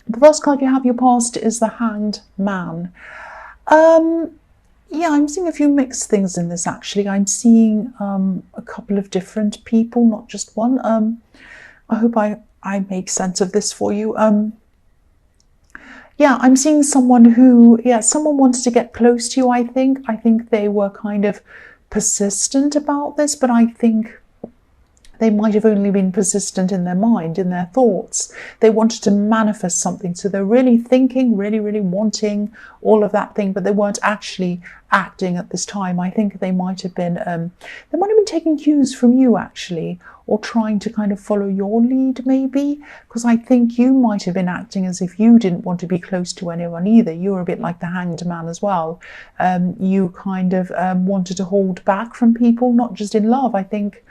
The first card you have, your past, is the Hanged Man. Yeah, I'm seeing a few mixed things in this, actually. I'm seeing a couple of different people, not just one. I hope I make sense of this for you. Yeah, I'm seeing someone who, someone wants to get close to you, I think. I think they were kind of persistent about this, but I think they might have only been persistent in their mind, in their thoughts. They wanted to manifest something. So they're really thinking, really, really wanting all of that thing, but they weren't actually acting at this time. I think they might have been taking cues from you, actually, or trying to kind of follow your lead, maybe, because I think you might have been acting as if you didn't want to be close to anyone either. You were a bit like the Hanged Man as well. You kind of wanted to hold back from people, not just in love. I think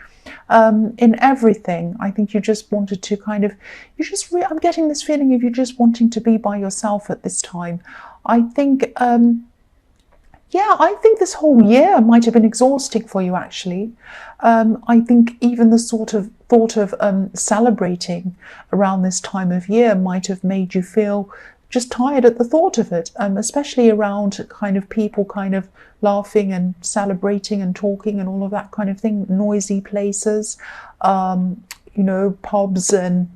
in everything. I think you just wanted to kind of, I'm getting this feeling of you just wanting to be by yourself at this time. I think, I think this whole year might have been exhausting for you, actually. I think even the sort of thought of celebrating around this time of year might have made you feel just tired at the thought of it, especially around kind of people kind of laughing and celebrating and talking and all of that kind of thing, noisy places, pubs and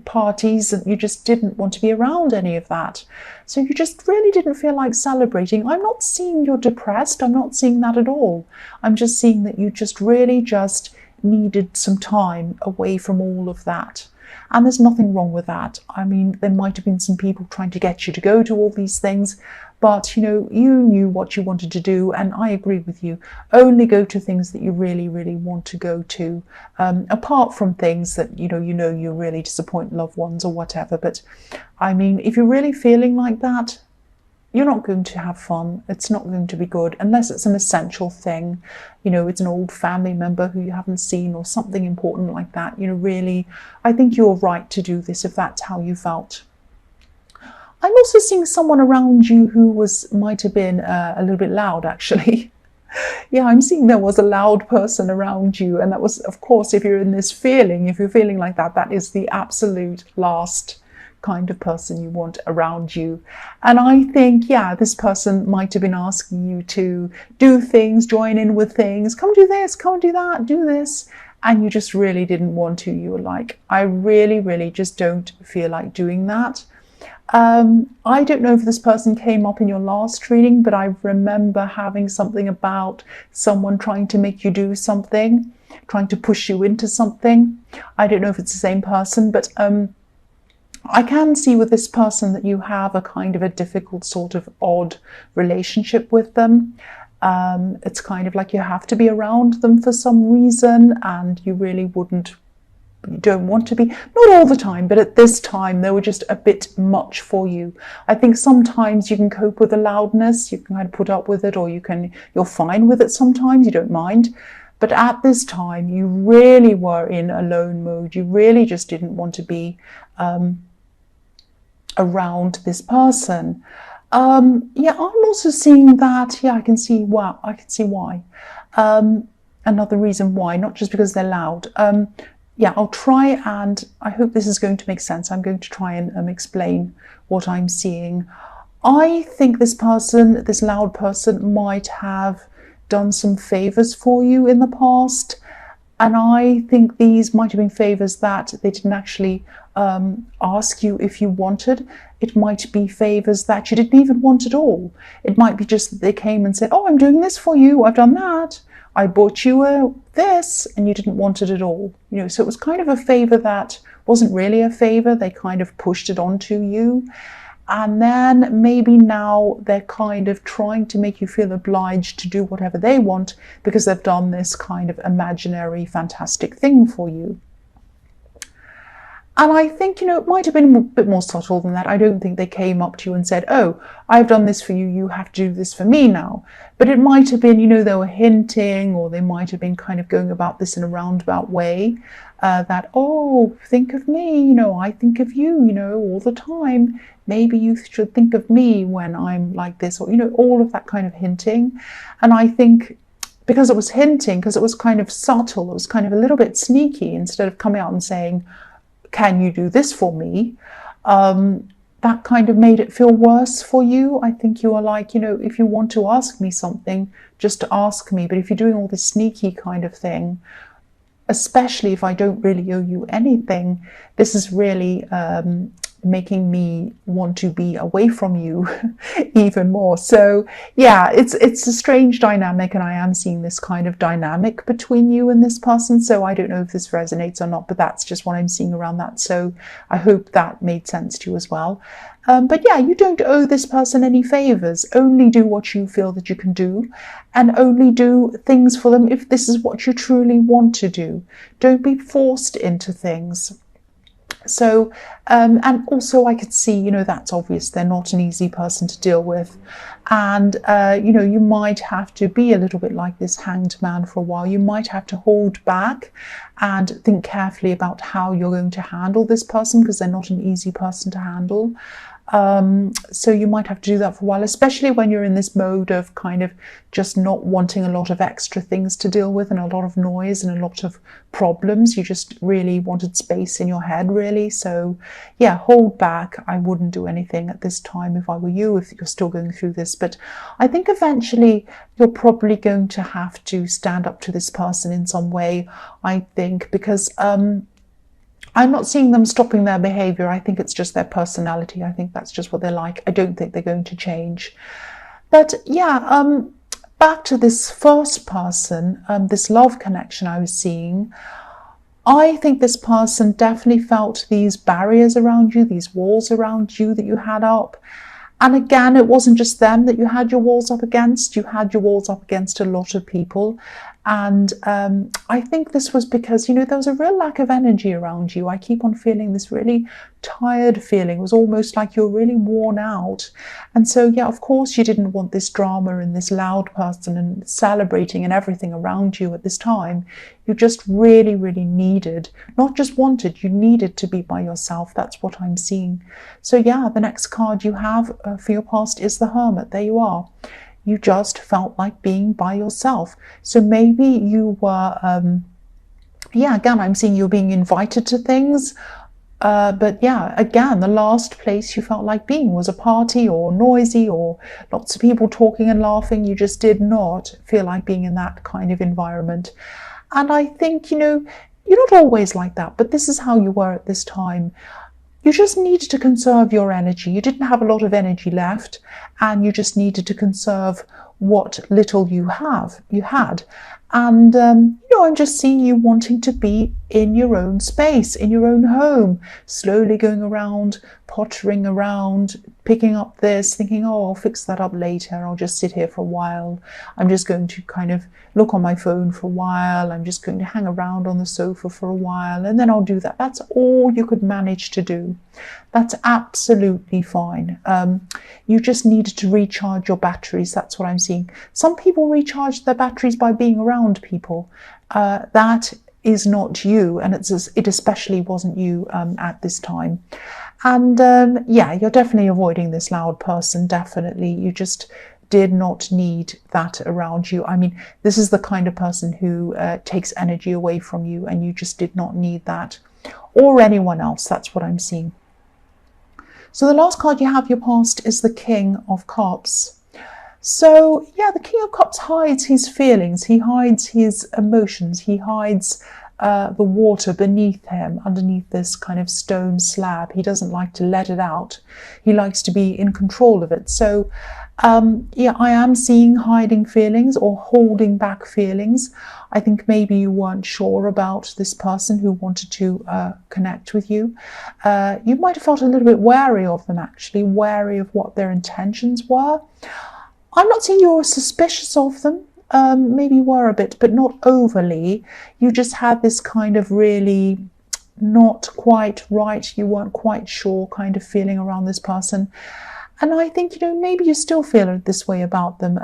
parties, and you just didn't want to be around any of that. So you just really didn't feel like celebrating. I'm not seeing you're depressed. I'm not seeing that at all. I'm just seeing that you just really just needed some time away from all of that. And there's nothing wrong with that. I mean, there might have been some people trying to get you to go to all these things, but you knew what you wanted to do, and I agree with you. Only go to things that you really, really want to go to, apart from things that you really disappoint loved ones or whatever. But I mean, if you're really feeling like that, you're not going to have fun. It's not going to be good unless it's an essential thing. It's an old family member who you haven't seen or something important like that. Really, I think you're right to do this if that's how you felt. I'm also seeing someone around you who might have been a little bit loud, actually. Yeah, I'm seeing there was a loud person around you. And that was, of course, if you're feeling like that, that is the absolute last kind of person you want around you. And I think, this person might have been asking you to do things, join in with things, come do this, come do that, do this. And you just really didn't want to. You were like, I really, really just don't feel like doing that. I don't know if this person came up in your last reading, but I remember having something about someone trying to make you do something, trying to push you into something. I don't know if it's the same person, but I can see with this person that you have a kind of a difficult sort of odd relationship with them. It's kind of like you have to be around them for some reason, and you really don't want to be, not all the time, but at this time they were just a bit much for you. I think sometimes you can cope with the loudness, you can kind of put up with it, or you're fine with it sometimes, you don't mind. But at this time you really were in alone mode. You really just didn't want to be around this person. I'm also seeing that, I can see why. Another reason why, not just because they're loud. I'll try, and I hope this is going to make sense. I'm going to try and explain what I'm seeing. I think this loud person might have done some favors for you in the past. And I think these might have been favors that they didn't actually ask you if you wanted. It might be favors that you didn't even want at all. It might be just that they came and said, oh, I'm doing this for you, I've done that, I bought you this, and you didn't want it at all. So it was kind of a favor that wasn't really a favor. They kind of pushed it onto you. And then maybe now they're kind of trying to make you feel obliged to do whatever they want because they've done this kind of imaginary, fantastic thing for you. And I think, it might have been a bit more subtle than that. I don't think they came up to you and said, oh, I've done this for you, you have to do this for me now. But it might have been, they were hinting, or they might have been kind of going about this in a roundabout way, that, oh, think of me, I think of you, all the time. Maybe you should think of me when I'm like this, or, all of that kind of hinting. And I think because it was hinting, because it was kind of subtle, it was kind of a little bit sneaky, instead of coming out and saying, can you do this for me? that kind of made it feel worse for you. I think you are like, you know, if you want to ask me something, just ask me. But if you're doing all this sneaky kind of thing, especially if I don't really owe you anything, this is really making me want to be away from you even more. So yeah, it's a strange dynamic, and I am seeing this kind of dynamic between you and this person. So I don't know if this resonates or not, but that's just what I'm seeing around that. So I hope that made sense to you as well. But yeah, you don't owe this person any favors. Only do what you feel that you can do, and only do things for them if this is what you truly want to do. Don't be forced into things. So, and also I could see, you know, that's obvious. They're not an easy person to deal with. And, you know, you might have to be a little bit like this hanged man for a while. You might have to hold back and think carefully about how you're going to handle this person, because they're not an easy person to handle. So you might have to do that for a while, especially when you're in this mode of kind of just not wanting a lot of extra things to deal with and a lot of noise and a lot of problems. You just really wanted space in your head, really. So yeah, hold back. I wouldn't do anything at this time if I were you, if you're still going through this. But I think eventually you're probably going to have to stand up to this person in some way, I think, because I'm not seeing them stopping their behavior. I think it's just their personality. I think that's just what they're like. I don't think they're going to change. But yeah, back to this first person, this love connection I was seeing. I think this person definitely felt these barriers around you, these walls around you that you had up. And again, it wasn't just them that you had your walls up against. You had your walls up against a lot of people. And I think this was because, you know, there was a real lack of energy around you. I keep on feeling this really tired feeling. It was almost like you're really worn out. And so, yeah, of course, you didn't want this drama and this loud person and celebrating and everything around you at this time. You just really, really needed, not just wanted, you needed to be by yourself. That's what I'm seeing. So yeah, the next card you have for your past is the Hermit. There you are. You just felt like being by yourself. So maybe you were, yeah, again, I'm seeing you're being invited to things. But yeah, again, the last place you felt like being was a party or noisy or lots of people talking and laughing. You just did not feel like being in that kind of environment. And I think, you know, you're not always like that, but this is how you were at this time. You just needed to conserve your energy. You didn't have a lot of energy left, and you just needed to conserve what little you had. And, you know, I'm just seeing you wanting to be in your own space, in your own home, slowly going around, pottering around, picking up this, thinking, oh, I'll fix that up later. I'll just sit here for a while. I'm just going to kind of look on my phone for a while. I'm just going to hang around on the sofa for a while, and then I'll do that. That's all you could manage to do. That's absolutely fine. You just needed to recharge your batteries. That's what I'm seeing. Some people recharge their batteries by being around people. That is not you, and it especially wasn't you at this time. And yeah, you're definitely avoiding this loud person, definitely. You just did not need that around you. I mean, this is the kind of person who takes energy away from you, and you just did not need that, or anyone else. That's what I'm seeing. So the last card you have your past is the King of Cups. So yeah, the King of Cups hides his feelings, he hides his emotions, he hides the water beneath him, underneath this kind of stone slab. He doesn't like to let it out. He likes to be in control of it. So yeah, I am seeing hiding feelings or holding back feelings. I think maybe you weren't sure about this person who wanted to connect with you. You might have felt a little bit wary of them, actually, wary of what their intentions were. I'm not saying you were suspicious of them. Maybe you were a bit, but not overly. You just had this kind of really not quite right, you weren't quite sure kind of feeling around this person. And I think, you know, maybe you still feel this way about them.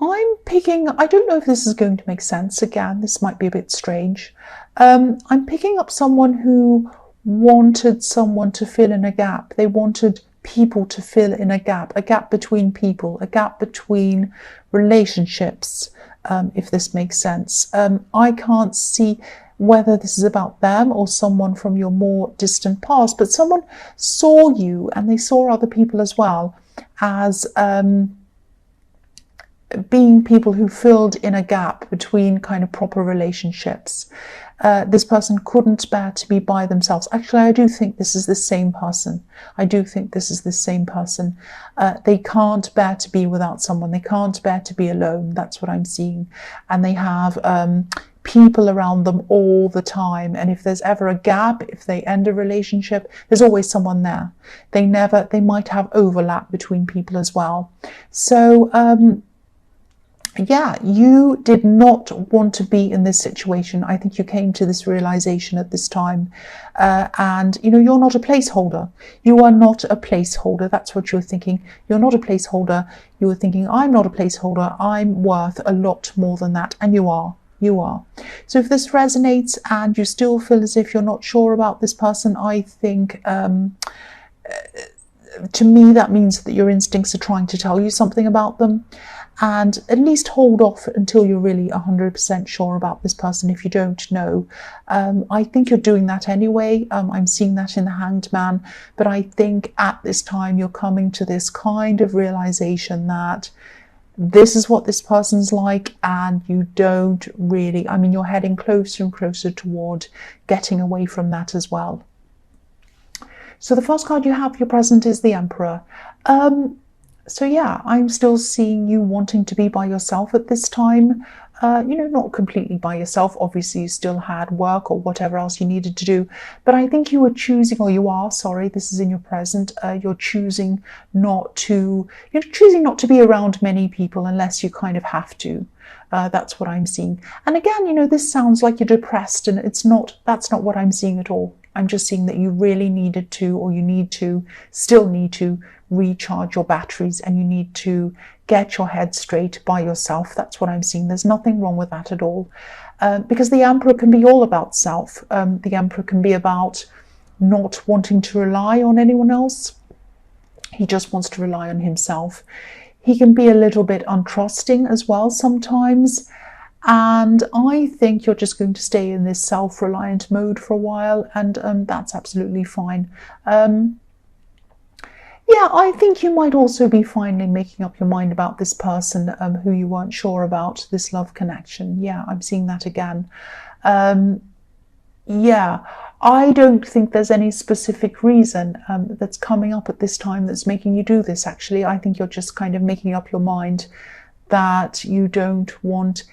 I'm picking, I don't know if this is going to make sense. Again, this might be a bit strange. I'm picking up someone who wanted someone to fill in a gap. They wanted people to fill in a gap between people, a gap between relationships, if this makes sense. I can't see, whether this is about them or someone from your more distant past, but someone saw you, and they saw other people as well, as being people who filled in a gap between kind of proper relationships. This person couldn't bear to be by themselves. Actually, I do think this is the same person. I do think this is the same person. They can't bear to be without someone. They can't bear to be alone. That's what I'm seeing. And they have people around them all the time. And if there's ever a gap, if they end a relationship, there's always someone there. They might have overlap between people as well. So, yeah, you did not want to be in this situation. I think you came to this realization at this time. And, you know, you're not a placeholder. You are not a placeholder. That's what you're thinking. You're not a placeholder. You were thinking, I'm not a placeholder. I'm worth a lot more than that. And you are. You are. So if this resonates and you still feel as if you're not sure about this person, I think, to me, that means that your instincts are trying to tell you something about them. And at least hold off until you're really 100% sure about this person if you don't know. I think you're doing that anyway. I'm seeing that in the Hanged Man. But I think at this time you're coming to this kind of realization that this is what this person's like, and you don't really, I mean, you're heading closer and closer toward getting away from that as well. So the first card you have for your present is the Emperor. So yeah, I'm still seeing you wanting to be by yourself at this time. You know, not completely by yourself. Obviously, you still had work or whatever else you needed to do. But I think you were choosing, or you are, sorry, this is in your present. You're choosing not to be around many people unless you kind of have to. That's what I'm seeing. And again, you know, this sounds like you're depressed, and that's not what I'm seeing at all. I'm just seeing that you really needed to, or you still need to recharge your batteries, and you need to get your head straight by yourself. That's what I'm seeing. There's nothing wrong with that at all. Because the Emperor can be all about self. The Emperor can be about not wanting to rely on anyone else. He just wants to rely on himself. He can be a little bit untrusting as well sometimes. And I think you're just going to stay in this self-reliant mode for a while, and that's absolutely fine. Yeah, I think you might also be finally making up your mind about this person who you weren't sure about, this love connection. Yeah, I'm seeing that again. Yeah, I don't think there's any specific reason that's coming up at this time that's making you do this, actually. I think you're just kind of making up your mind that you don't want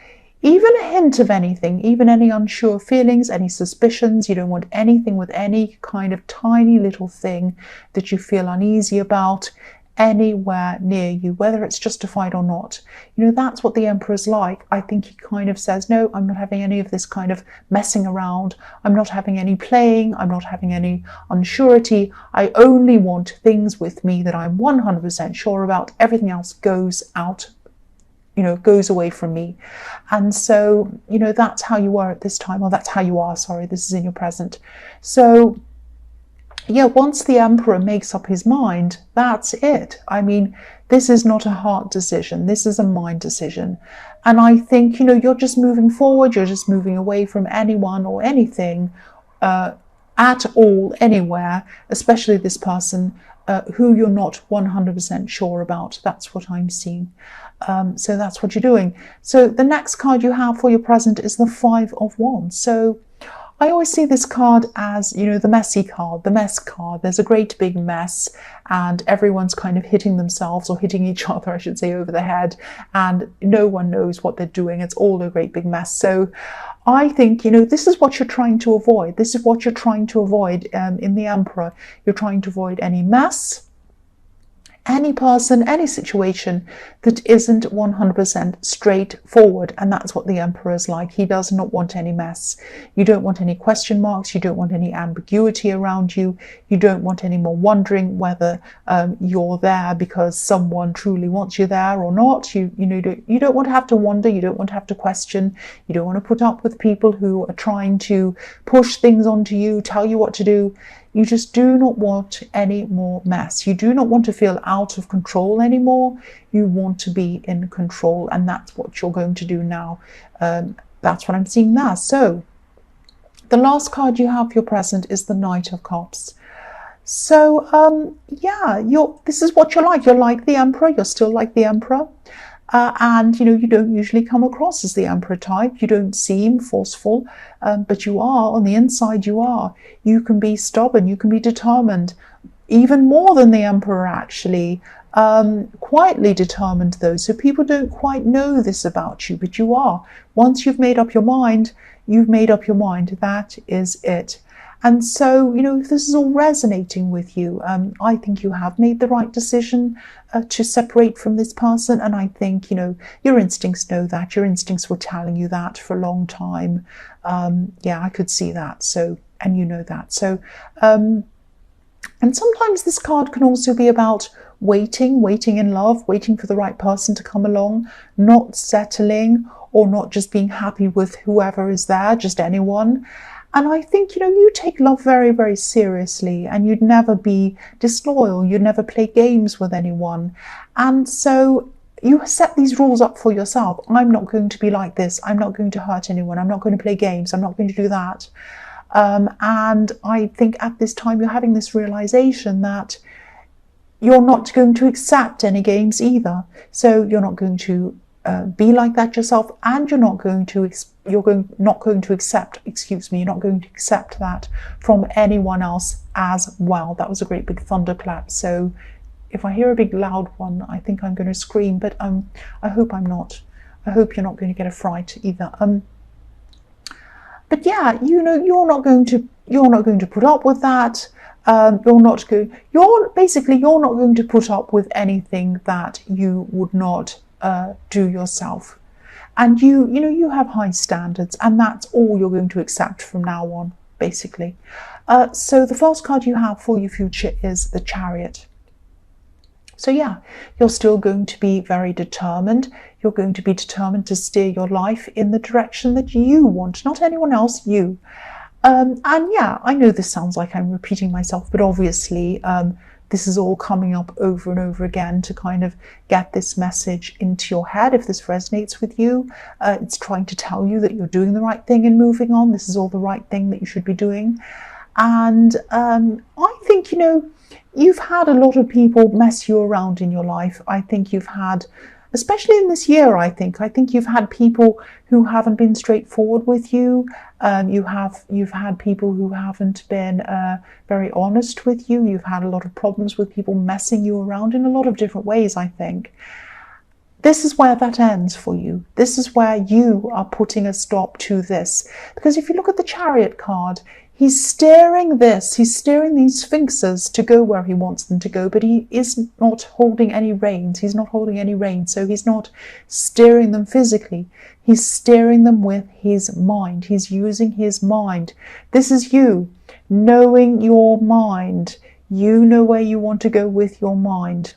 even a hint of anything, even any unsure feelings, any suspicions. You don't want anything with any kind of tiny little thing that you feel uneasy about anywhere near you, whether it's justified or not. You know, that's what the Emperor's like. I think he kind of says, no, I'm not having any of this kind of messing around. I'm not having any playing. I'm not having any unsurety. I only want things with me that I'm 100% sure about. Everything else goes out, you know, goes away from me. And so, you know, that's how you are at this time, or that's how you are, sorry, this is in your present. So yeah, once the Emperor makes up his mind, that's it. I mean, this is not a heart decision, this is a mind decision. And I think, you know, you're just moving forward, you're just moving away from anyone or anything at all, anywhere, especially this person who you're not 100% sure about. That's what I'm seeing. So that's what you're doing. So the next card you have for your present is the Five of Wands. So I always see this card as, you know, the messy card, the mess card. There's a great big mess and everyone's kind of hitting themselves, or hitting each other, I should say, over the head, and no one knows what they're doing. It's all a great big mess. So I think, you know, this is what you're trying to avoid. This is what you're trying to avoid in the Emperor. You're trying to avoid any mess, any person, any situation that isn't 100% straightforward. And that's what the Emperor is like. He does not want any mess. You don't want any question marks. You don't want any ambiguity around you. You don't want any more wondering whether you're there because someone truly wants you there or not. You don't want to have to wonder. You don't want to have to question. You don't want to put up with people who are trying to push things onto you, tell you what to do. You just do not want any more mess. You do not want to feel out of control anymore. You want to be in control, and that's what you're going to do now. That's what I'm seeing there. So The last card you have for your present is the Knight of Cups. So, yeah, this is what you're like. You're like the Emperor. You're still like the Emperor. And, you know, you don't usually come across as the Emperor type. You don't seem forceful, but you are. On the inside, you are. You can be stubborn. You can be determined. Even more than the Emperor, actually. Quietly determined, though. So people don't quite know this about you, but you are. Once you've made up your mind, you've made up your mind. That is it. And so, you know, if this is all resonating with you, I think you have made the right decision to separate from this person. And I think, you know, your instincts know that. Your instincts were telling you that for a long time. Yeah, I could see that. So, and you know that. So, and sometimes this card can also be about waiting in love, waiting for the right person to come along, not settling or not just being happy with whoever is there, just anyone. And I think, you know, you take love very, very seriously, and you'd never be disloyal. You'd never play games with anyone. And so you set these rules up for yourself. I'm not going to be like this. I'm not going to hurt anyone. I'm not going to play games. I'm not going to do that. And I think at this time you're having this realization that you're not going to accept any games either. So you're not going to be like that yourself, and you're not going to accept that from anyone else as well. That was a great big thunderclap. So if I hear a big loud one, I think I'm going to scream, but I hope I'm not. I hope you're not going to get a fright either. But yeah, you know, you're not going to put up with that. You're not going to put up with anything that you would not do yourself. And you have high standards, and that's all you're going to accept from now on, basically. So the first card you have for your future is the Chariot. So yeah, you're still going to be very determined. You're going to be determined to steer your life in the direction that you want, not anyone else, you. And yeah, I know this sounds like I'm repeating myself, but obviously this is all coming up over and over again to kind of get this message into your head. If this resonates with you, it's trying to tell you that you're doing the right thing and moving on. This is all the right thing that you should be doing. And I think, you know, you've had a lot of people mess you around in your life. I think you've had, especially in this year, I think you've had people who haven't been straightforward with you. You've had people who haven't been very honest with you. You've had a lot of problems with people messing you around in a lot of different ways, I think. This is where that ends for you. This is where you are putting a stop to this. Because if you look at the Chariot card, he's steering these sphinxes to go where he wants them to go, but he is not holding any reins. He's not holding any reins, so he's not steering them physically. He's steering them with his mind. He's using his mind. This is you, knowing your mind. You know where you want to go with your mind.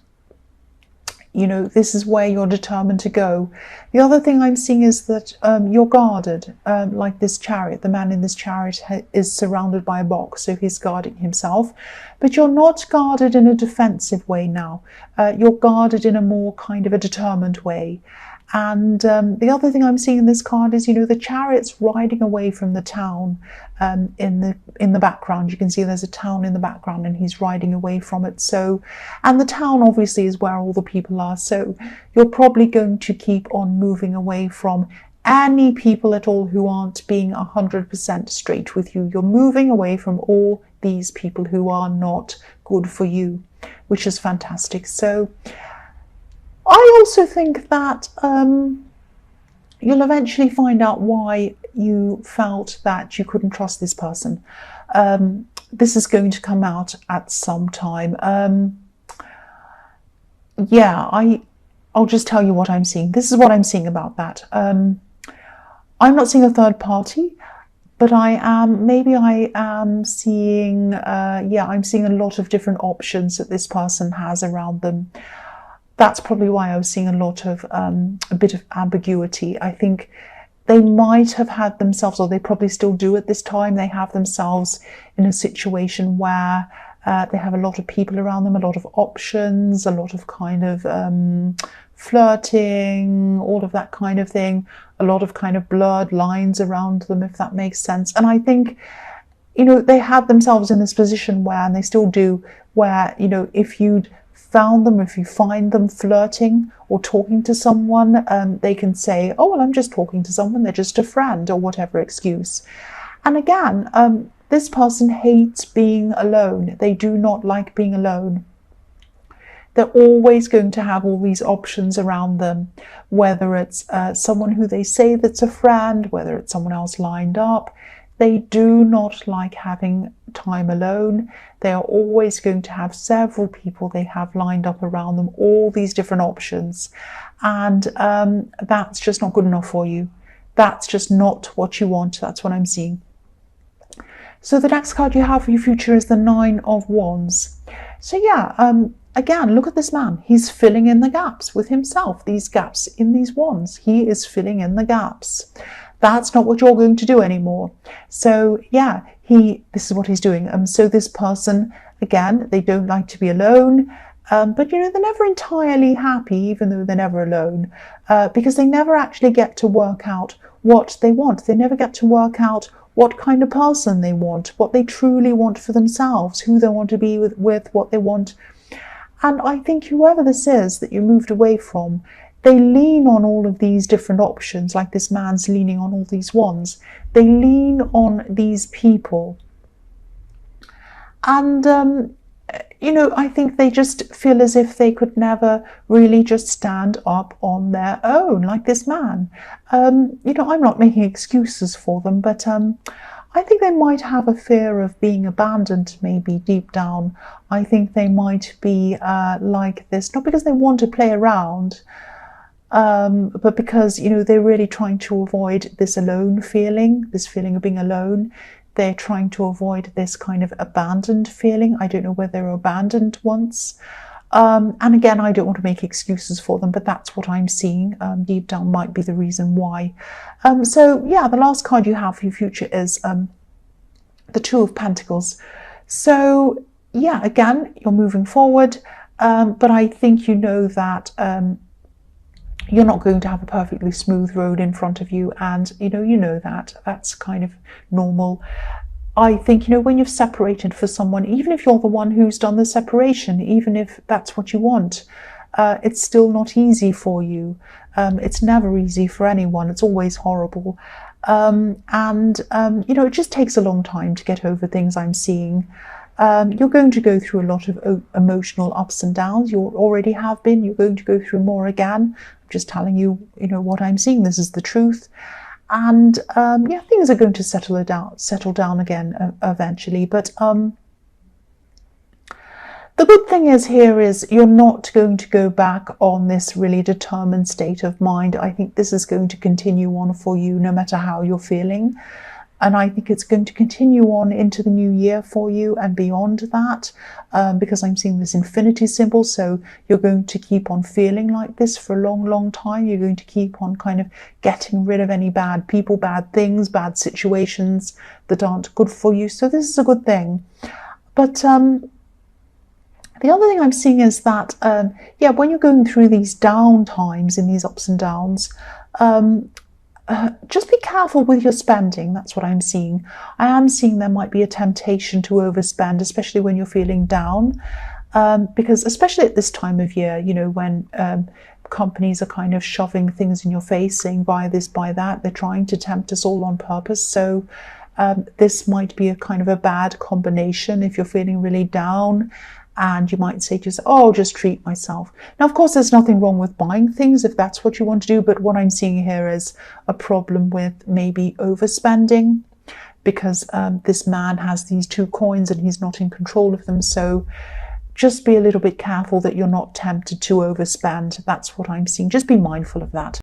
You know, this is where you're determined to go. The other thing I'm seeing is that you're guarded, like this chariot. The man in this chariot is surrounded by a box, so he's guarding himself. But you're not guarded in a defensive way now. You're guarded in a more kind of a determined way. And the other thing I'm seeing in this card is, you know, the chariot's riding away from the town in the background. You can see there's a town in the background and he's riding away from it. So, and the town obviously is where all the people are. So you're probably going to keep on moving away from any people at all who aren't being 100% straight with you. You're moving away from all these people who are not good for you, which is fantastic. So I also think that you'll eventually find out why you felt that you couldn't trust this person. This is going to come out at some time. Yeah, I'll just tell you what I'm seeing. This is what I'm seeing about that. I'm not seeing a third party, but I'm seeing, I'm seeing a lot of different options that this person has around them. That's probably why I was seeing a lot of, a bit of ambiguity. I think they might have had themselves, or they probably still do at this time, they have themselves in a situation where They have a lot of people around them, a lot of options, a lot of kind of flirting, all of that kind of thing, a lot of kind of blurred lines around them, if that makes sense. And I think, you know, they had themselves in this position where, and they still do, where, you know, if you'd found them, if you find them flirting or talking to someone, they can say, oh, well, I'm just talking to someone, they're just a friend, or whatever excuse. And again, this person hates being alone. They do not like being alone. They're always going to have all these options around them, whether it's someone who they say that's a friend, whether it's someone else lined up. They do not like having time alone. They are always going to have several people they have lined up around them, all these different options. And that's just not good enough for you. That's just not what you want. That's what I'm seeing. So the next card you have for your future is the Nine of Wands. So yeah, again, look at this man. He's filling in the gaps with himself. These gaps in these wands. He is filling in the gaps. That's not what you're going to do anymore. So yeah, this is what he's doing. So this person, again, they don't like to be alone. But you know, they're never entirely happy, even though they're never alone, because they never actually get to work out what they want. They never get to work out what kind of person they want, what they truly want for themselves, who they want to be with, what they want. And I think whoever this is that you moved away from, they lean on all of these different options, like this man's leaning on all these wands. They lean on these people. And, you know, I think they just feel as if they could never really just stand up on their own, like this man. You know, I'm not making excuses for them, but I think they might have a fear of being abandoned, maybe deep down. I think they might be like this, not because they want to play around, but because, you know, they're really trying to avoid this alone feeling, this feeling of being alone. They're trying to avoid this kind of abandoned feeling. I don't know whether they were abandoned once. And again, I don't want to make excuses for them, but that's what I'm seeing. Deep down might be the reason why. So yeah, the last card you have for your future is the Two of Pentacles. So yeah, again, you're moving forward, but I think you know that you're not going to have a perfectly smooth road in front of you, and you know that that's kind of normal. I think, you know, when you've separated for someone, even if you're the one who's done the separation, even if that's what you want, it's still not easy for you. It's never easy for anyone. It's always horrible. You know, it just takes a long time to get over things, I'm seeing. You're going to go through a lot of emotional ups and downs. You already have been. You're going to go through more again. I'm just telling you, you know, what I'm seeing. This is the truth. And yeah, things are going to settle down again eventually. But the good thing is here is you're not going to go back on this really determined state of mind. I think this is going to continue on for you no matter how you're feeling. And I think it's going to continue on into the new year for you and beyond that, because I'm seeing this infinity symbol. So you're going to keep on feeling like this for a long, long time. You're going to keep on kind of getting rid of any bad people, bad things, bad situations that aren't good for you. So this is a good thing. But the other thing I'm seeing is that, yeah, when you're going through these down times, in these ups and downs, just be careful with your spending. That's what I'm seeing. I am seeing there might be a temptation to overspend, especially when you're feeling down, because especially at this time of year, you know, when companies are kind of shoving things in your face, saying buy this, buy that. They're trying to tempt us all on purpose. So this might be a kind of a bad combination if you're feeling really down. And you might say to yourself, oh, I'll just treat myself. Now, of course, there's nothing wrong with buying things if that's what you want to do. But what I'm seeing here is a problem with maybe overspending, because this man has these two coins and he's not in control of them. So just be a little bit careful that you're not tempted to overspend. That's what I'm seeing. Just be mindful of that.